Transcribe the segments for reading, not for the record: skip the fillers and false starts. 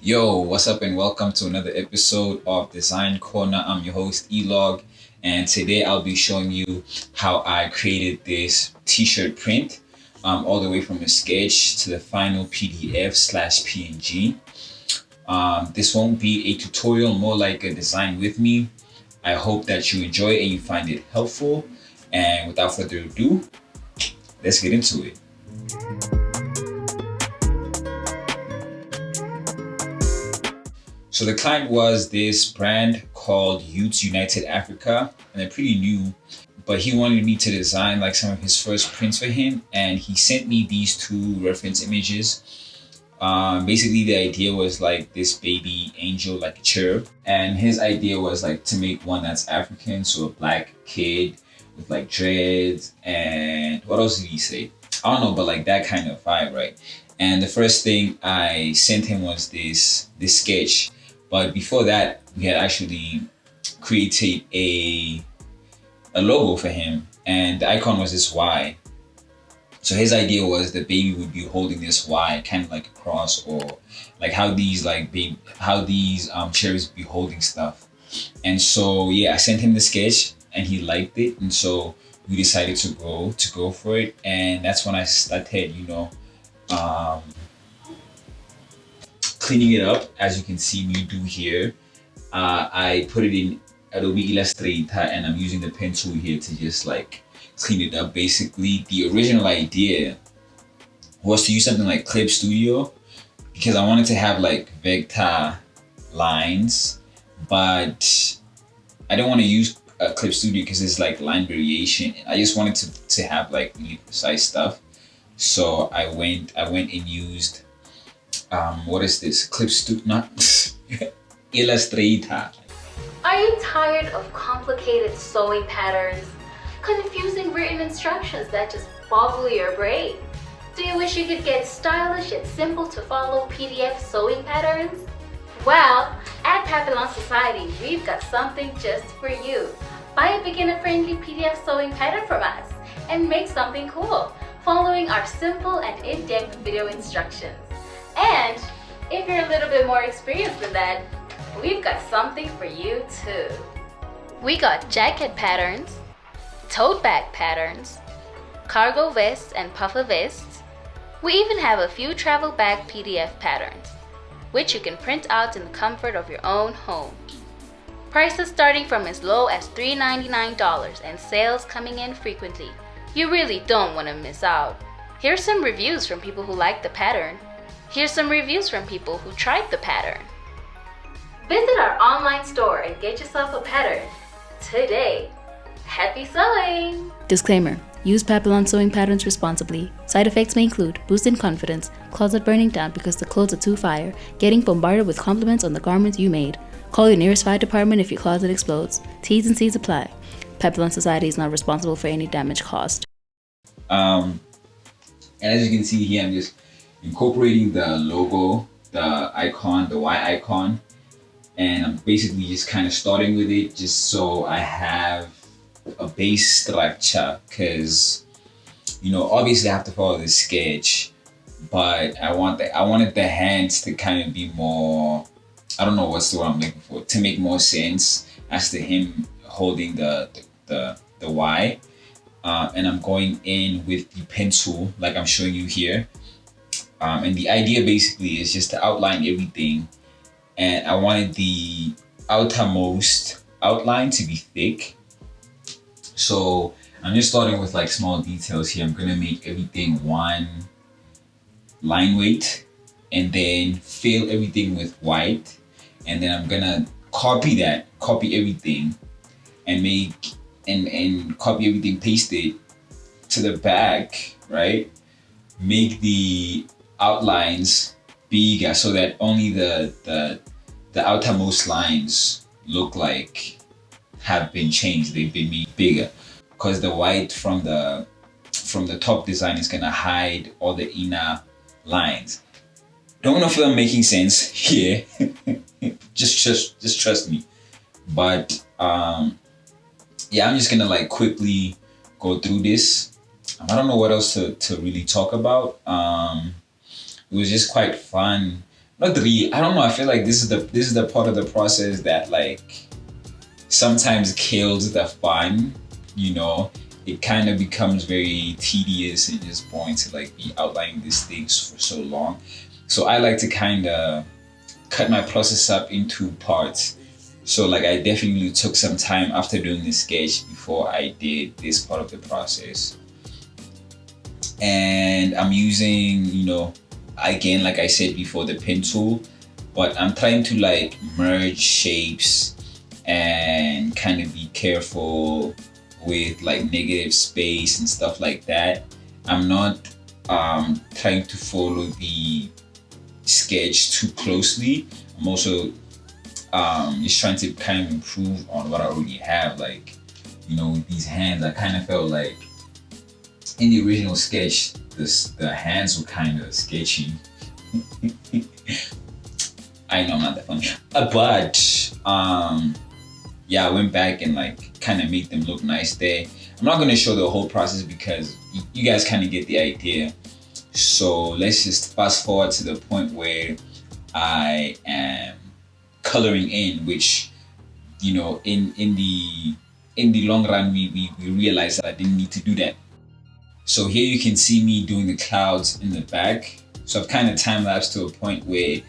Yo, what's up and welcome to another episode of Design Corner. I'm your host Elog, and today I'll be showing you how I created this t-shirt print all the way from a sketch to the final PDF/PNG. This won't be a tutorial, more like a design with me. I hope that you enjoy it and you find it helpful. And without further ado, let's get into it. So the client was this brand called Youths United Africa, and they're pretty new, but he wanted me to design like some of his first prints for him, and he sent me these two reference images. Basically the idea was like this baby angel, like a cherub, and his idea was like to make one that's African, so a black kid with like dreads, and what else did he say? I don't know, but like that kind of vibe, right? And the first thing I sent him was this sketch. But before that, we had actually created a logo for him, and the icon was this Y. So his idea was the baby would be holding this Y, kind of like a cross, or like how these cherries be holding stuff. And so yeah, I sent him the sketch, and he liked it, and so we decided to go for it, and that's when I started, cleaning it up, as you can see me do here. I put it in Adobe Illustrator, and I'm using the pen tool here to just like clean it up. Basically, the original idea was to use something like Clip Studio because I wanted to have like vector lines, but I don't want to use Clip Studio because it's like line variation. I just wanted to have like really precise stuff. So I went and used what is this? Not Illustrator. Are you tired of complicated sewing patterns? Confusing written instructions that just boggle your brain? Do you wish you could get stylish yet simple to follow PDF sewing patterns? Well, at Papillon Society, we've got something just for you. Buy a beginner-friendly PDF sewing pattern from us and make something cool, following our simple and in-depth video instructions. And if you're a little bit more experienced than that, we've got something for you too. We got jacket patterns, tote bag patterns, cargo vests and puffer vests. We even have a few travel bag PDF patterns, which you can print out in the comfort of your own home. Prices starting from as low as $3.99 and sales coming in frequently. You really don't want to miss out. Here's some reviews from people who like the pattern. Here's some reviews from people who tried the pattern. Visit our online store and get yourself a pattern today. Happy sewing! Disclaimer. Use Papillon sewing patterns responsibly. Side effects may include boosting confidence, closet burning down because the clothes are too fire, getting bombarded with compliments on the garments you made. Call your nearest fire department if your closet explodes. T's and C's apply. Papillon Society is not responsible for any damage caused. And as you can see here, I'm just incorporating the logo, the icon, the Y icon, and I'm basically just kind of starting with it just so I have a base structure, because obviously I have to follow the sketch, but I wanted the hands to kind of be more, I don't know what's the word I'm looking for, to make more sense as to him holding the Y. And I'm going in with the pencil like I'm showing you here. And the idea basically is just to outline everything. And I wanted the outermost outline to be thick. So I'm just starting with like small details here. I'm gonna make everything one line weight and then fill everything with white. And then I'm gonna copy everything and copy everything, paste it to the back, right? Make the outlines bigger so that only the outermost lines look like have been changed, they've been made bigger, because the white from the top design is gonna hide all the inner lines. Don't know if I'm making sense here. just trust me. But yeah, I'm just gonna like quickly go through this. I don't know what else to really talk about. It was just quite fun not really, I don't know, I feel like this is the part of the process that like sometimes kills the fun, you know. It kind of becomes very tedious and just boring to like be outlining these things for so long. So I like to kind of cut my process up into parts. So like I definitely took some time after doing the sketch before I did this part of the process. And I'm using, again, like I said before, the pen tool, but I'm trying to like merge shapes and kind of be careful with like negative space and stuff like that. I'm not trying to follow the sketch too closely. I'm also just trying to kind of improve on what I already have. Like, with these hands, I kind of felt like in the original sketch, the hands were kind of sketchy. I know I'm not that funny, but yeah, I went back and like kind of made them look nice there. I'm not going to show the whole process because you guys kind of get the idea. So let's just fast forward to the point where I am coloring in, which, in the long run, we realized that I didn't need to do that. So here you can see me doing the clouds in the back. So I've kind of time-lapsed to a point where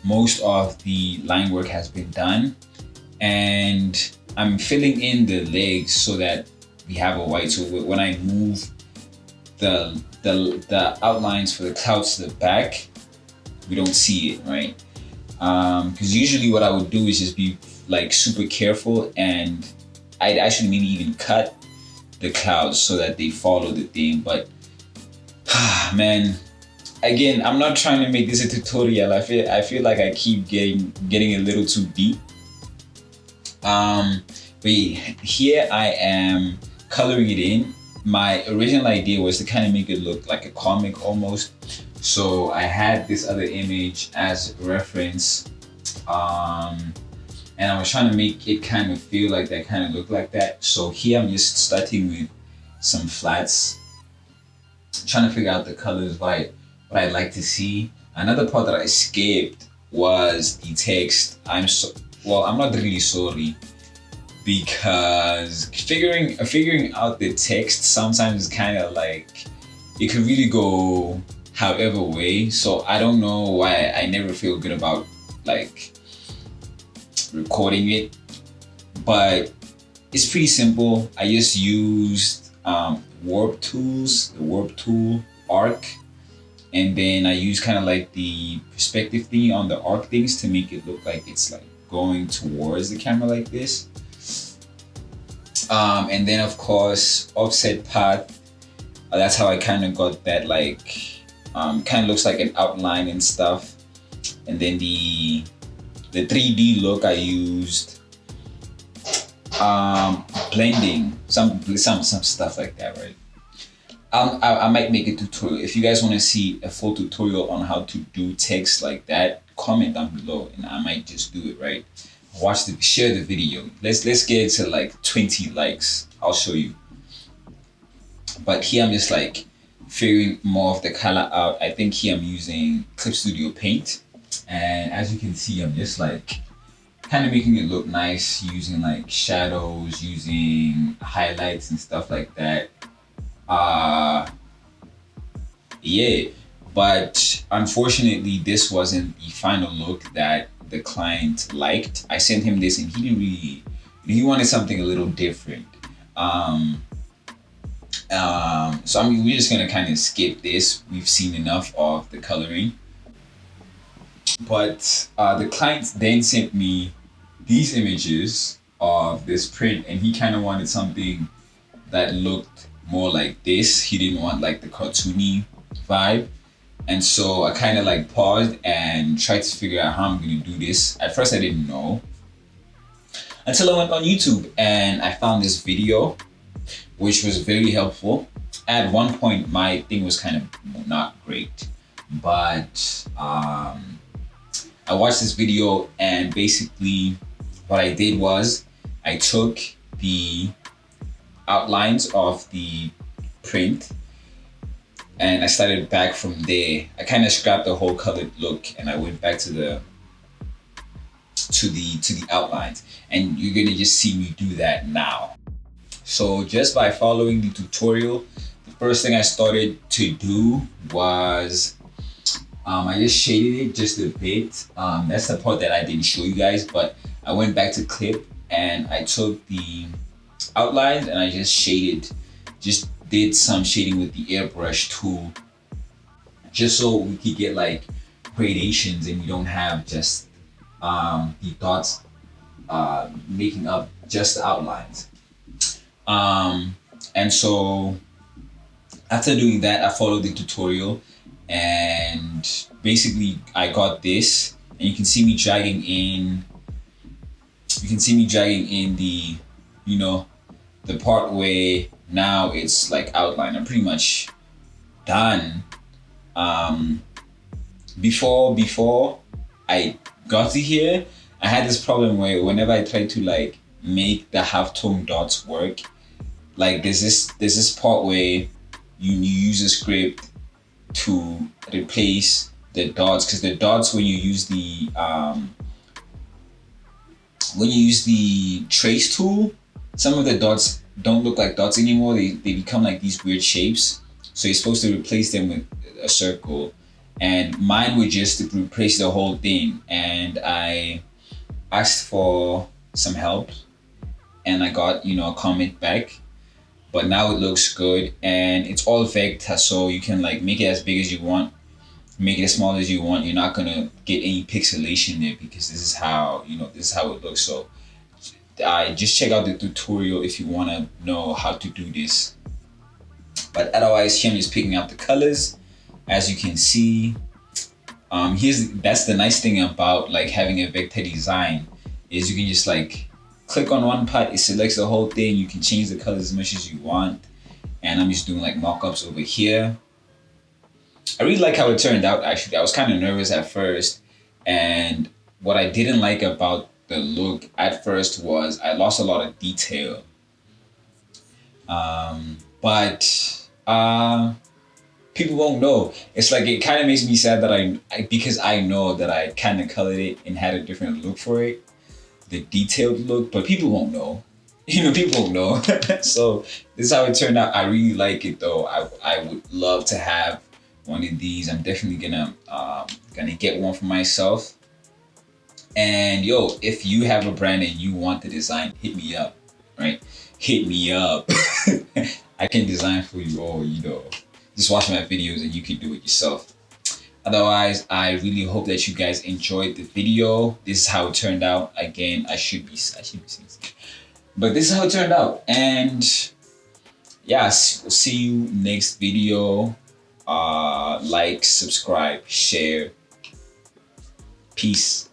most of the line work has been done. And I'm filling in the legs so that we have a white. So when I move the outlines for the clouds to the back, we don't see it, right? Because usually what I would do is just be like super careful, and I'd actually maybe even cut the clouds so that they follow the theme. But man, again, I'm not trying to make this a tutorial. I feel like I keep getting a little too deep. But here I am coloring it in. My original idea was to kind of make it look like a comic almost. So I had this other image as reference, and I was trying to make it kind of feel like that, kind of look like that. So here I'm just starting with some flats, trying to figure out the colors, what I'd like to see. Another part that I skipped was the text. I'm not really sorry, because figuring out the text sometimes is kind of like, it could really go however way. So I don't know why I never feel good about like recording it, but it's pretty simple. I just used warp tools, the warp tool arc, and then I use kind of like the perspective thing on the arc things to make it look like it's like going towards the camera like this. And then of course offset path, that's how I kind of got that like kind of looks like an outline and stuff. And then the 3D look, I used blending, some stuff like that, right? I might make a tutorial. If you guys want to see a full tutorial on how to do text like that, comment down below and I might just do it, right? Share the video. Let's get it to like 20 likes. I'll show you. But here I'm just like figuring more of the color out. I think here I'm using Clip Studio Paint, and as you can see, I'm just like kind of making it look nice, using like shadows, using highlights and stuff like that. Yeah, but unfortunately this wasn't the final look that the client liked. I sent him this and he wanted something a little different. So we're just gonna kind of skip this. We've seen enough of the coloring. But the client then sent me these images of this print, and he kind of wanted something that looked more like this. He didn't want like the cartoony vibe. And so I kind of like paused and tried to figure out how I'm gonna do this. At first I didn't know, until I went on YouTube and I found this video, which was very helpful. At one point my thing was kind of not great, but I watched this video, and basically what I did was I took the outlines of the print and I started back from there. I kind of scrapped the whole colored look and I went back to the outlines, and you're gonna just see me do that now. So just by following the tutorial, the first thing I started to do was I just shaded it just a bit. That's the part that I didn't show you guys, but I went back to clip and I took the outlines and I just shaded, just did some shading with the airbrush tool, just so we could get like gradations and we don't have just the dots making up just the outlines. And so after doing that, I followed the tutorial and basically I got this, and you can see me dragging in, the, you know, the part where now it's like outline. I'm pretty much done. Before I got to here, I had this problem where whenever I tried to like make the halftone dots work, like there's this part where you use a script to replace the dots, because the dots, when you use the trace tool, some of the dots don't look like dots anymore. They become like these weird shapes. So you're supposed to replace them with a circle, and mine would just replace the whole thing. And I asked for some help and I got, you know, a comment back, but now it looks good and it's all vector, so you can like make it as big as you want, make it as small as you want. You're not gonna get any pixelation there because this is how, you know, this is how it looks. So just check out the tutorial if you want to know how to do this. But otherwise, here I'm just picking out the colors. As you can see, that's the nice thing about like having a vector design, is you can just like click on one part, it selects the whole thing. You can change the colors as much as you want. And I'm just doing like mockups over here. I really like how it turned out. Actually, I was kind of nervous at first, and what I didn't like about the look at first was I lost a lot of detail. But people won't know. It's like, it kind of makes me sad that because I know that I kind of colored it and had a different look for it, the detailed look, but people won't know. You know, people won't know. So this is how it turned out. I really like it though. I would love to have one of these. I'm definitely gonna get one for myself. And yo, if you have a brand and you want the design, hit me up, right? Hit me up. I can design for you, or, you know, just watch my videos and you can do it yourself. Otherwise, I really hope that you guys enjoyed the video. This is how it turned out. Again, I should be saying something, but this is how it turned out. And yeah, see you next video. Like, subscribe, share. Peace.